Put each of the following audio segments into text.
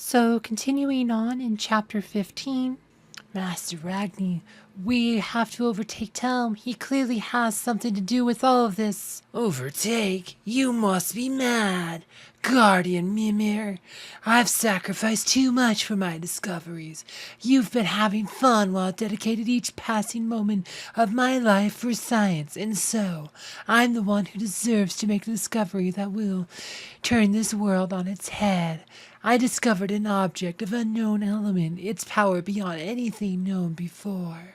So, continuing on in chapter 15, Master Ragni, we have to overtake Telm. He clearly has something to do with all of this. Overtake? You must be mad. Guardian Mimir, I've sacrificed too much for my discoveries. You've been having fun while I dedicated each passing moment of my life for science, and so I'm the one who deserves to make the discovery that will turn this world on its head. I discovered an object of unknown element, its power beyond anything known before.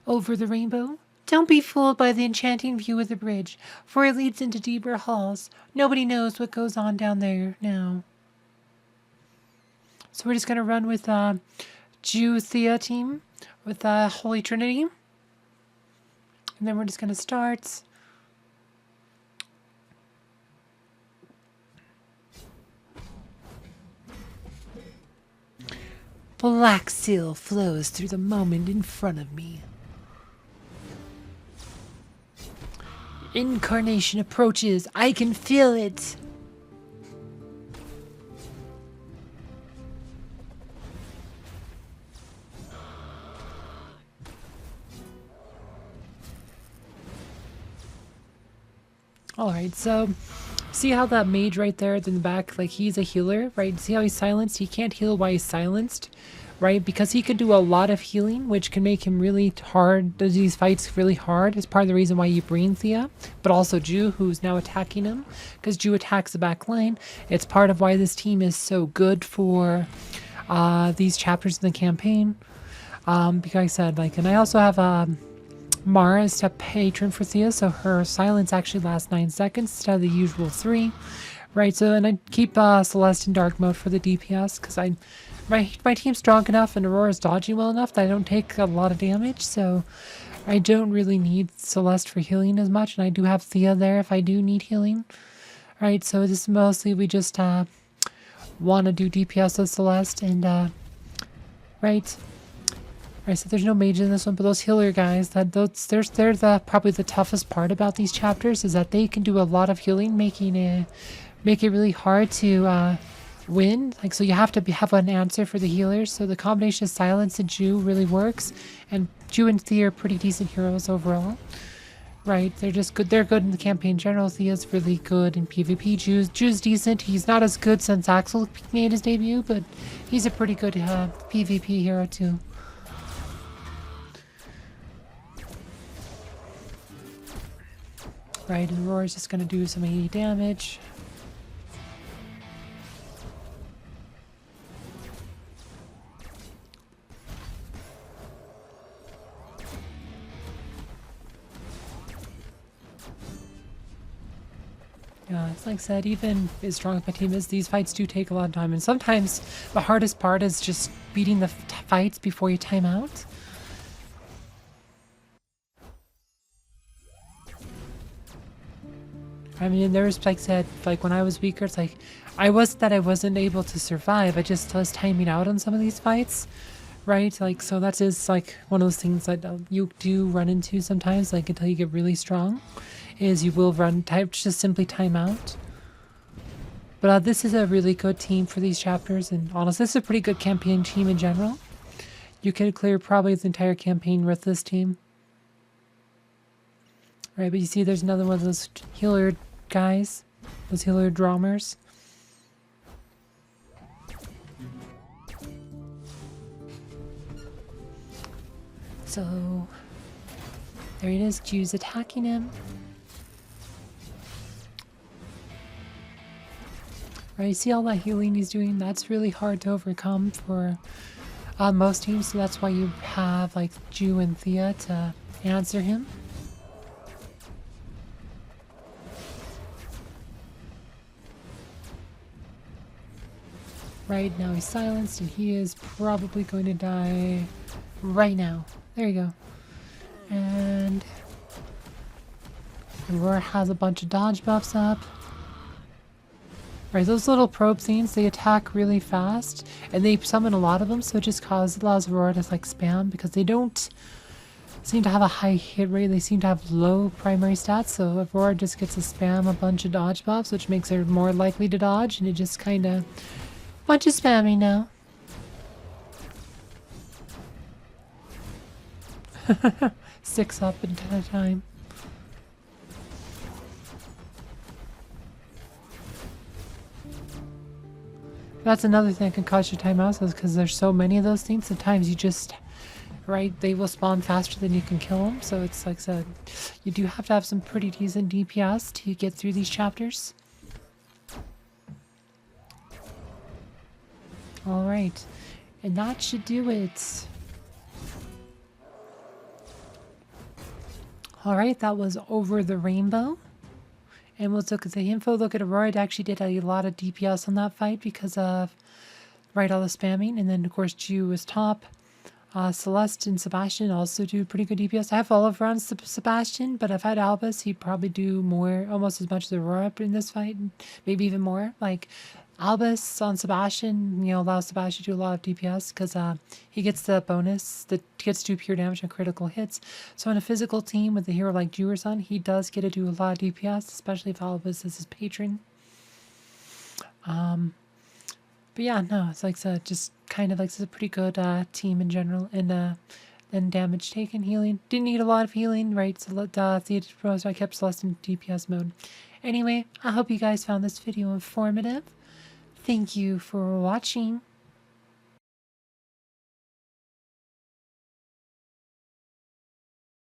Over the rainbow? Don't be fooled by the enchanting view of the bridge, for it leads into deeper halls. Nobody knows what goes on down there now. So we're just going to run with Jew Thea team with Holy Trinity. And then we're just going to start. Black seal flows through the moment in front of me. Incarnation approaches. I can feel it. Alright, so see how that mage right there in the back, like he's a healer, right? See how he's silenced? He can't heal while he's silenced, right? Because he can do a lot of healing, which can make him really hard, does these fights really hard. It's part of the reason why you bring Thea, but also Ju, who's now attacking him, because Ju attacks the back line. It's part of why this team is so good for these chapters in the campaign. Because I said, like, and I also have Mara is a patron for Thea, so her silence actually lasts 9 seconds instead of the usual 3. Right, so, and I keep Celeste in dark mode for the DPS, because my team's strong enough and Aurora's dodging well enough that I don't take a lot of damage, so I don't really need Celeste for healing as much, and I do have Thea there if I do need healing. Right, so this mostly we just want to do DPS with Celeste, and right. Right, so there's no mage in this one, but those healer guys, they're probably the toughest part about these chapters, is that they can do a lot of healing, make it really hard to win. Like, so you have to have an answer for the healers. So the combination of Silence and Jew really works, and Jew and Thea are pretty decent heroes overall. Right, they're just good. They're good in the campaign in general. Thea's really good in PvP. Jew's decent. He's not as good since Axel made his debut, but he's a pretty good PvP hero too. Right, and Aurora's just going to do some 80 damage. Yeah, it's like I said, even as strong as my team is, these fights do take a lot of time. And sometimes the hardest part is just beating the fights before you time out. I mean, there was, like I said, like when I was weaker, it's like, I wasn't able to survive. I just was timing out on some of these fights, right? Like, so that is like one of those things that you do run into sometimes, like until you get really strong, is you will just simply time out. But this is a really good team for these chapters, and honestly, this is a pretty good campaign team in general. You could clear probably the entire campaign with this team. Right, but you see there's another one of those healer guys, those healer drummers. So there it is, Jew's attacking him. Right, you see all that healing he's doing? That's really hard to overcome for most teams, so that's why you have like Jew and Thea to answer him. Right now he's silenced, and he is probably going to die right now. There you go. And Aurora has a bunch of dodge buffs up. Right, those little probe scenes, they attack really fast, and they summon a lot of them, so it just allows Aurora to like spam, because they don't seem to have a high hit rate. They seem to have low primary stats, so Aurora just gets to spam a bunch of dodge buffs, which makes her more likely to dodge, and it just kind of... Bunch of spamming now. Six up at a time. That's another thing that can cause your timeouts, is because there's so many of those things. Sometimes you just... Right, they will spawn faster than you can kill them, so it's like I said, you do have to have some pretty decent DPS to get through these chapters. Alright, and that should do it. Alright, that was Over the Rainbow. And we'll look at the info. Look at Aurora. It actually did a lot of DPS on that fight because of, right, all the spamming. And then, of course, Ju was top. Celeste and Sebastian also do pretty good DPS. I have all of around Sebastian, but if I had Albus, he'd probably do more, almost as much as Aurora in this fight, maybe even more. Like, Albus on Sebastian, you know, allows Sebastian to do a lot of DPS because he gets the bonus that gets to do pure damage and critical hits. So in a physical team with a hero like Ju or Sun, he does get to do a lot of DPS, especially if Albus is his patron. But yeah, no, it's like just kind of like it's a pretty good team in general, and then damage taken, healing. Didn't need a lot of healing, right? So I kept Celeste in DPS mode. Anyway, I hope you guys found this video informative. Thank you for watching.